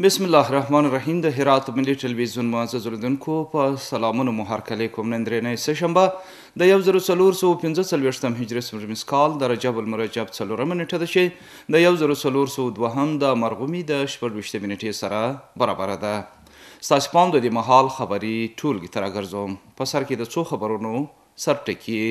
بسم الله الرحمن الرحیم. د هرات ملي ټلویزیون معزز اوریدونکو په سلامونو مو هرکلی کوم. نن درېنۍ سهشنبه د 1445 هجري سمرمز کال د رجب المرجب 4مه نیټه ده چې د 1402 د مرغومي د 14 نیټې سره برابره ده. ستاسو پام د دې مهال خبري ټولګي ته راګرځوم. په سر کې د څو خبرونو سرټکي.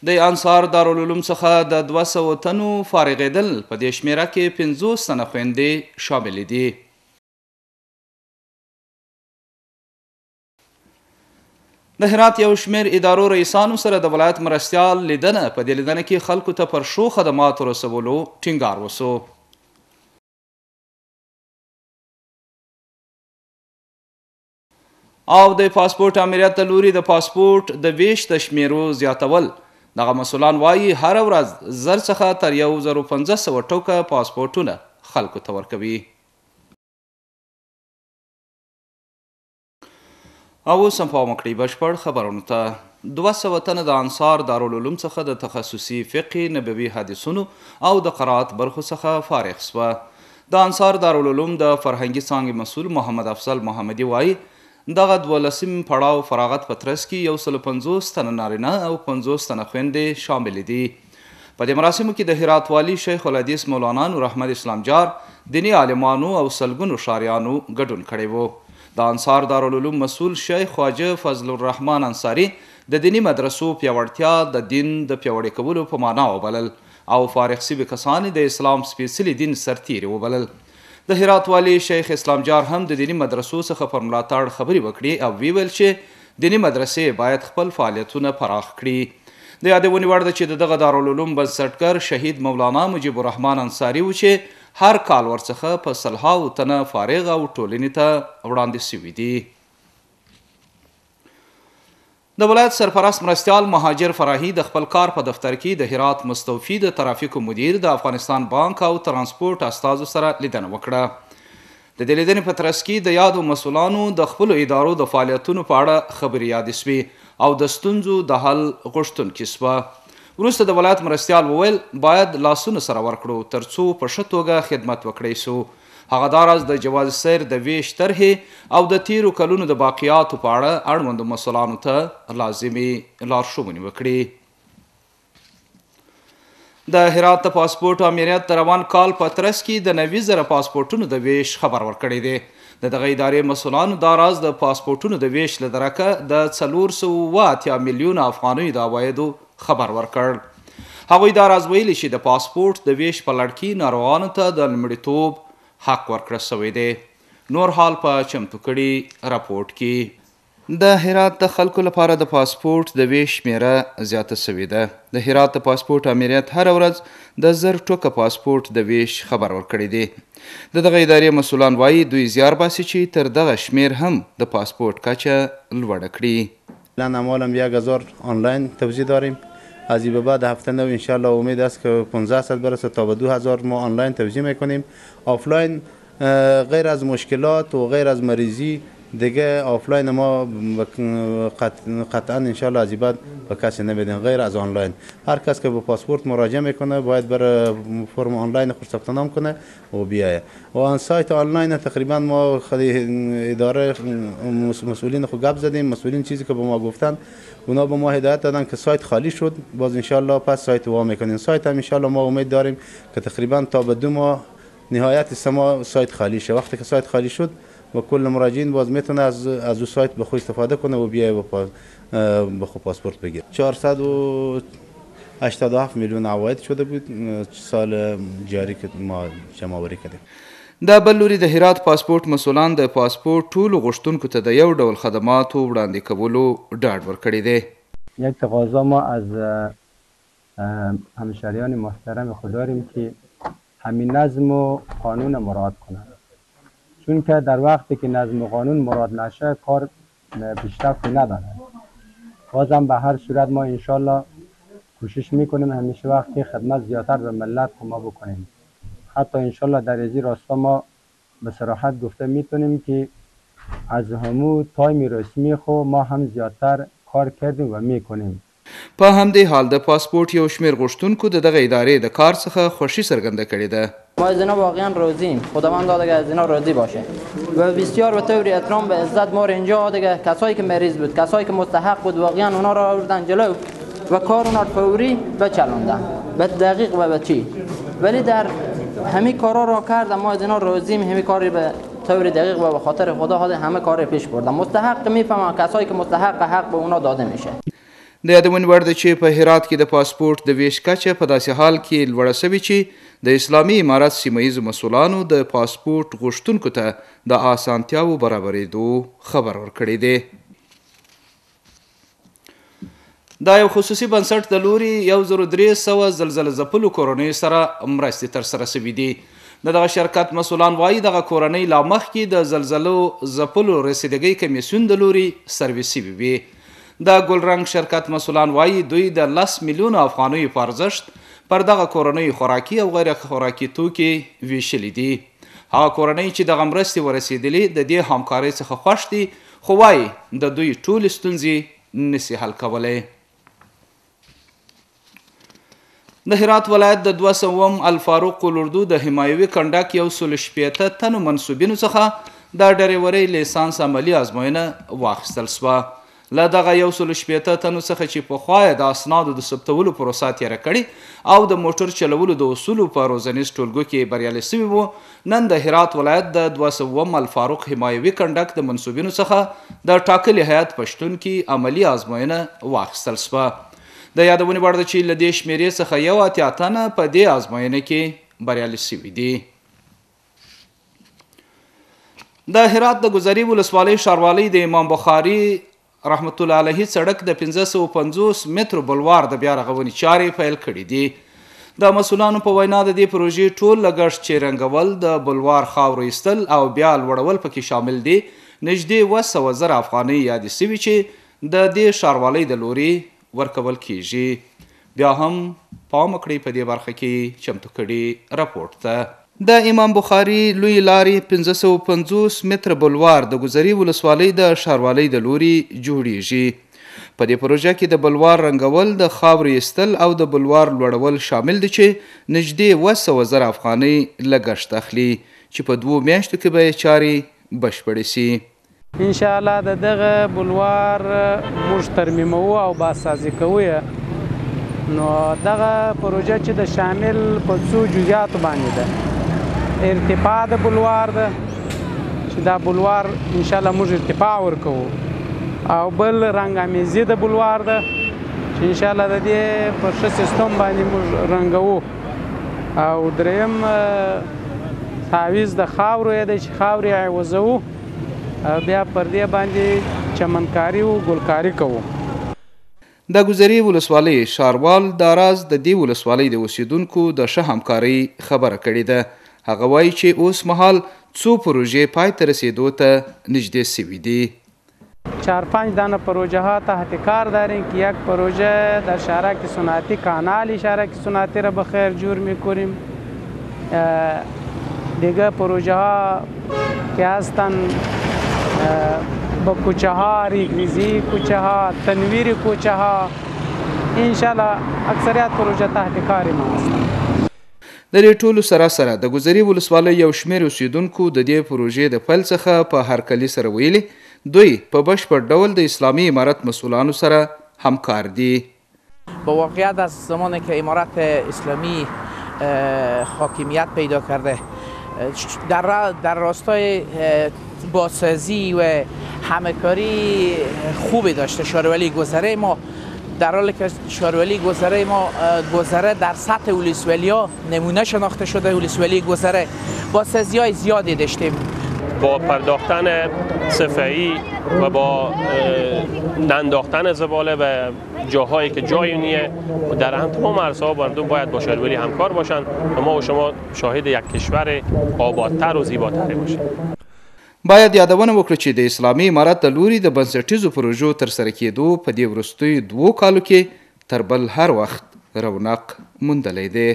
د انصار دارالعلوم څخه د 200 تنو فارغېدل، په دې شمیره کې 50 تنه خویندې شاملې دي. د هرات یو شمیر ادارو رئیسانو سره د ولایت مرستیال لیدنه، په دې لیدنه کې خلکو ته پر ښو خدماتو رسولو ټینګار وسو. او د پاسپورت امریت له لوري د پاسپورت د ویش د شمیرو زیاتول. دغه مسؤلان وایي هره ورځ 1000 څخه تر 1500 ټوکه پاسپورتونه خلکو ته ورکوي. او اوس هم پام وکړئ بشپړ خبرونو ته. 200 تنه د انصار دارالعلوم څخه د تخصصي فقه، نبوي حدیثونو او د قرائت برخو څخه فارغ سوه. د انصار دارالعلوم د فرهنګي څانګې مسؤل محمد افضل محمدي وایي دغه 12 پړاو فراغت په ترڅ کې 150 تنه نارینه او 50 تنه خویندې شامل دي. په دې مراسمو کې د هرات والی شیخ الحدیث مولانا نور احمد اسلام جار، دینی عالمانو او سلګونو شاریانو ګډون کړی وو. د انصار دارالعلوم مسؤل شیخ خواجه فضل الرحمن انصاری د دینی مدرسو پیاوړتیا د دین د پیاوړي کولو په معنا وبلل او فارغ شوي کسان د اسلام سپیڅلي دین سرتیري وبلل. د هرات والی شیخ اسلام جار هم د دینی مدرسو څخه پر ملاتړ خبرې وکړي او ویل چې دینی مدرسې باید خپل فعالیتونه پراخ کړي. د یادونې وړ ده چې دغه دارالعلوم بنسټګر شهید مولانا مجیب الرحمن انصاری و چې هر کال ورڅخه په 100 تنه فارغ او ټولنې ته وړاندې شوي دي. د ولایت سرپرست مرستیال مهاجر فراهي د خپل کار په دفتر کې د هرات مستوفي د ترافیکو مدیر، د افغانستان بانک او ترانسپورت استازو سره لیدنه وکړه. د دې لیدنې په ترڅ کې د یادو مسؤلانو د خپلو ادارو د فعالیتونو په اړه خبرې یادې سوې او د ستونزو د حل غوښتونکې سوه. وروسته د ولایت مرستیال وویل باید لاسونه سره ورکړو ترڅو په ښه توګه خدمت وکړی سو. هغه دا راز د جواز سیر د ویش طرحې او د تیرو کلونو د باقیاتو په اړه اړوندو مسؤلانو ته لازمي لارښوونې وکړي. د هرات د پاسپورت امریت د روان کال په ترڅ کې د 90,000 پاسپورتونو د ویش خبر ورکړی دی. د دغه ادارې مسؤلانو دا راز د پاسپورتونو د ویش له درکه د 480 میلیونه افغانیو د عوایدو خبر ورکړ. هغوی دا راز ویلي چې د پاسپورت د ویش په لړ کې ناروغانو ته د لومړیتوب حق ورکړه سوی دی. نور حال په چمتو کړي راپورټ کې. د هرات د خلکو لپاره د پاسپورت د ویش شمیره زیاته سوې ده. د هرات د پاسپورت امریت هر ورځ د 1000 ټوکه پاسپورت د ویش خبر ورکړی دی. دغه ادارې مسؤلان وایي دوی زیار باسي چې تر دغه شمیر هم د پاسپورت کچه لوړه کړي. الان اعمالا 1000 آنلاین توزیع داریم. از این به بعد هفته نو انشالله امید است که 1500 برسه تا به 2000 ما آنلاین توزیع میکنیم. آفلاین غیر از مشکلات و غیر از مریضی دیگه آفلاین ما قطعا انشالله از این بعد به کسی نمیدیم غیر از آنلاین. هر کس که به پاسپورت مراجعه میکنه باید بر فرم آنلاین خود ثبت نام کنه و بیایه. و آن سایت آنلاین تقریبا ما اداره مسئولین خود گپ زدیم. مسئولین چیزی که به ما گفتن اونا به ما هدایت دادن که سایت خالی شد، باز انشالله پس سایت وا میکنیم. سایت هم انشالله ما امید داریم که تقریبا تا به 2 ماه نهایت سما سایت خالی شه. وقتی که سایت خالی شد و کل مراجعین باز میتونه از اون سایت به خود استفاده کنه و بیای به خود پاسپورت بگیره. 487 میلیون عواید شده بود سال جاری که ما جمع آوری کردیم. د بل لوري د هرات پاسپورت مسؤلان د پاسپورت ټولو غوښتونکو ته د یو ډول خدماتو وړاندې کولو ډاډ ورکړی دی. یک تقاضا ما از همشهریان محترم خود داریم که همین نظم و قانون مراعات کنند، چون که در وقتی که نظم و قانون مراعات نشه کار پیشرفت نداره. بازم به هر صورت ما انشالله کوشش میکنیم همیشه وقتی خدمت زیادتر به ملت ما بکنیم. حتی انشالله در ازی راستا ما به صراحت گفته میتونیم که از همون تایم رسمی خو ما هم زیادتر کار کردیم و میکنیم. په همدې حال د پاسپورت یو شمېر غوښتونکو د دغه ادارې د کار څخه خوښي څرګنده کړې ده. ما از اینا واقعا راضیم. خداوند دیگه از اینا راضی باشه و بسیار به طور احترام به عزت ما اینجا دیگه کسایی که مریض بود، کسایی که مستحق بود، واقعا اونا را آوردن جلو و کار اونا فوری بچلاندن به دقیق و به چی. ولی در همه کارا را کردم. ما از اینا راضیم. همه کاری به طور دقیق و به خاطر خدا همه کار پیش بردم. مستحق میفهمن کسایی که مستحق حق به اونا داده میشه. د یادونې وړ ده چې په هرات کې د پاسپورت د ویش کچه په داسې حال کې لوړه شوې چې د اسلامي امارت سیمه ییزو مسؤلانو د پاسپورت غوښتونکو ته د اسانتیاوو برابرېدو خبر ورکړی دی. دا یو خصوصي بنسټ د لوري 1300 زلزله ځپلو کورنیو سره مرستې ترسره شوي دي. د دغه شرکت مسؤلان وایي دغه کورنۍ لا مخکې د زلزلو ځپلو رسیدګۍ کمیسیون د لوري سرویس شوي وي. د ګلرنګ شرکت مسؤلان وایي دوی د 10 میلیونو افغانیو په ارزښت پر دغه کورنیو خوراکي او غیر خوراکي توکي ویشلي دي. هغه کورنۍ چې دغه مرستې ورسېدلې د دې همکارۍ څخه خوښ دي، خو وایي د دوی ټولې ستونزې نسي حل کولی. د هرات ولایت د 200 الفاروق الاردو د حمایوي کنډک 160 تنو منصوبینو څخه د ډریورۍ لیسانس عملي ازموینه واخیستل شوه. له دغه 160 تنو څخه چې پخوا یې د اسنادو د ثبتولو پروسه تېره کړې او د موټر چلولو د اصولو په روزنیز ټولګو کې بریالي شوي وو، نن د هرات ولایت د 200 الفاروق حمایوي کنډک د منصوبینو څخه د ټاکلي هیئت په شتون کې عملي ازموینه واخیستل شوه. د یادونې وړ ده چې له دې شمېرې څخه 80 تنه په دې ازموینه کې بریالي شوي دي. د هرات د ګذري ولسوالۍ ښاروالۍ د امام بخاري رحمت الله علیه سړک د 550 مترو بلوار د بیا رغونې چارې پیل کړي دي. د مسؤلانو په وینا د دې پروژې ټول لګښت چې رنګول، د بلوار خاورو ایستل او بیا لوړول پکې شامل دي، نږدې 200,000 افغانۍ یادې شوي چې د دې ښاروالۍ د لوري ورکول کیږي. بیا هم پام وکړئ په دې برخه کې چمتو کړي راپورټ ته. د امام بخاري لوی لارې 550 متره بلوار د ګذري ولسوالۍ د ښاروالۍ د لوري جوړیږي. په دې پروژه کې د بلوار رنګول، د خاورې ایستل او د بلوار لوړول شامل دي چې نږدې 200,000 افغانۍ لګښت اخلي چې په 2 میاشتو کې به یې چارې بشپړې شي. ان شاء الله د دغه بلوار موږ ترمیموو او بازسازي کوو. نو دغه پروژه چې د شامل په څو جزئیاتو باندې ده. ارتفاع د بلوار ده چې دا بلوار ان شاء الله موږ ارتفاع ورکوو، او بل رنګامیزي د بلوار ده چې ان شاء الله د دې په ښه سیستم باندې موږ رنګوو، او دریم تعویض د خاورو یې دی چې خاورې عوضوو، بیا پر دې باندې چمنکاري او ګلکاري کوو. د ګذري ولسوالۍ ښاروال دا راز د دې ولسوالۍ د اوسیدونکو د ښه همکارۍ خبره کړې ده. هغه وایي چې اوس مهال څو پروژې پای ته رسیدو ته نږدې شوي دي. 4-5 دانه پروژه ها تحت کار داریم که یک پروژه در شهرک صنعتی کانال شهرک صنعتی را به خیر جور میکنیم. دیگه پروژه ها که هستن با کوچه ها، ریگریزی کوچه ها، تنویر کوچه ها، انشاءالله اکثریت پروژه تحت کار ما هستن. د دې ټولو سره سره د ګذري ولسوالۍ یو شمېر اوسیدونکو د دې پروژې د پیل څخه په هرکلي سره ویلي دوی په بشپړ ډول د اسلامي امارت مسؤلانو سره همکار دي. با واقعیت از زمانی که امارت اسلامی حاکمیت پیدا کرده در راستای بازسازی و همکاری خوبی داشته. شارولی گذره ما در حالی که شارولی گذره ما گذره در سطح ولسوالی‌ها نمونه شناخته شده، ولسوالی گذره بازسازی‌های زیادی داشتیم. با پرداختن صفحه‌ای و با ننداختن زباله به جاهایی که جای نیه در تمام عرصه‌ها مردم باید با شارولی همکار باشند و ما و شما شاهد یک کشور آبادتر و زیباتری باشیم. باید یادونه وکړو چې د اسلامي امارت د لوري د بنسټیزو پروژو ترسره کېدو په دې وروستیو 2 کالو کې تر بل هر وخت رونق موندلی دی.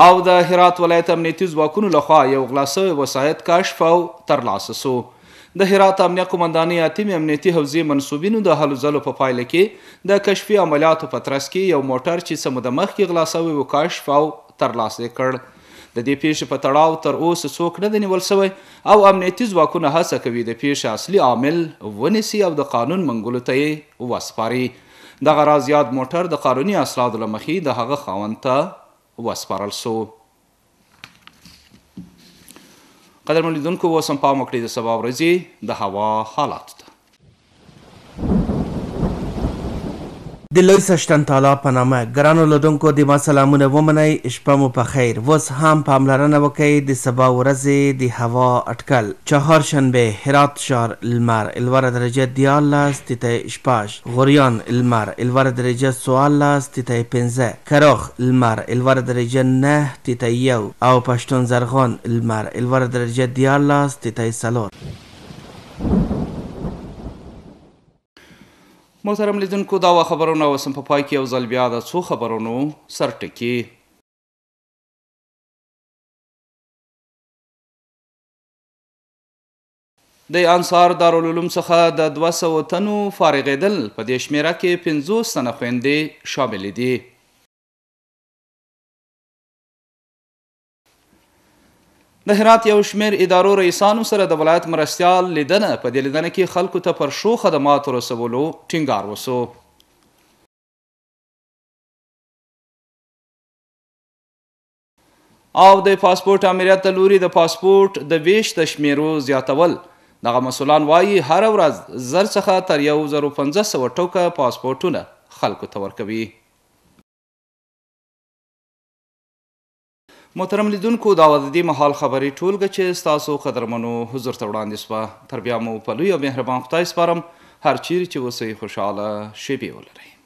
او د هرات ولایت امنیتي ځواکونو لخوا یو غلا شوی وسایط کشف او ترلاسه سو. د هرات امنیه قمندانۍ اتمې امنیتي حوزې منصوبینو د هلو ځلو په پایله کې د کشفي عملیاتو په ترڅ کې یو موټر چې څه موده مخکې غلا سوی و کشف او ترلاسه کړ. د دې پیښې په تړاو تر اوسه څوک نه دی نیول سوی او امنیتي ځواکونه هڅه کوي د پیښې اصلي عامل ونیسي او د قانون منګولو ته یې وسپاري. دغه راز یاد موټر د قانوني اسنادو له مخې د هغه خاوند ته وسپارل سو. قدرمن لیدونکو اوس هم پام وکړئ د سبا ورځې د هوا حالاتو ته. د لوی سشتن تالا په نامه ګرانو لیدونکو د ما سلامونه ومنئ، شپه مو په خیر. اوس هم پاملرنه وکړئ د سبا ورځې د هوا اټکل. چهارشنبه هرات ښار لمر الوره درجه 14 تیته شپاش، غوریان لمر الوره درجه 14 تیته 15، کراخ لمر الوره درجه 9 تیته 1 او پشتون زرغان لمر الوره درجه 14 تیته 4. محترم لیدونکو دا خبرونه اوس هم په پای کې یو ځل بیا د څو خبرونو سرټکي. د انصار دارالعلوم څخه د 200 تنو فارغېدل، په دې شمیره کې 50 تنه خویندې شاملې دي. د هرات یو شمېر ادارو رئیسانو سره د ولایت مرستیال لیدنه، په دې لیدنه کې خلکو ته پر ښو خدماتو رسولو ټینګار وسو. او د پاسپورټ امریت له لوري د پاسپورټ د ویش د شمیرو زیاتول. دغه مسؤلان وایي هره ورځ 1000 څخه تر 1500 ټوکه پاسپورټونه خلکو ته ورکوي. محترم لیدونکو دا د دې مهال خبرې ټولګه چې ستاسو قدرمنو حضور ته وړاندې سوه. تر بیا مو په لوی او مهربان خدای سپارم. هر چیرې چې اوسئ خوشحاله شپې ولرئ.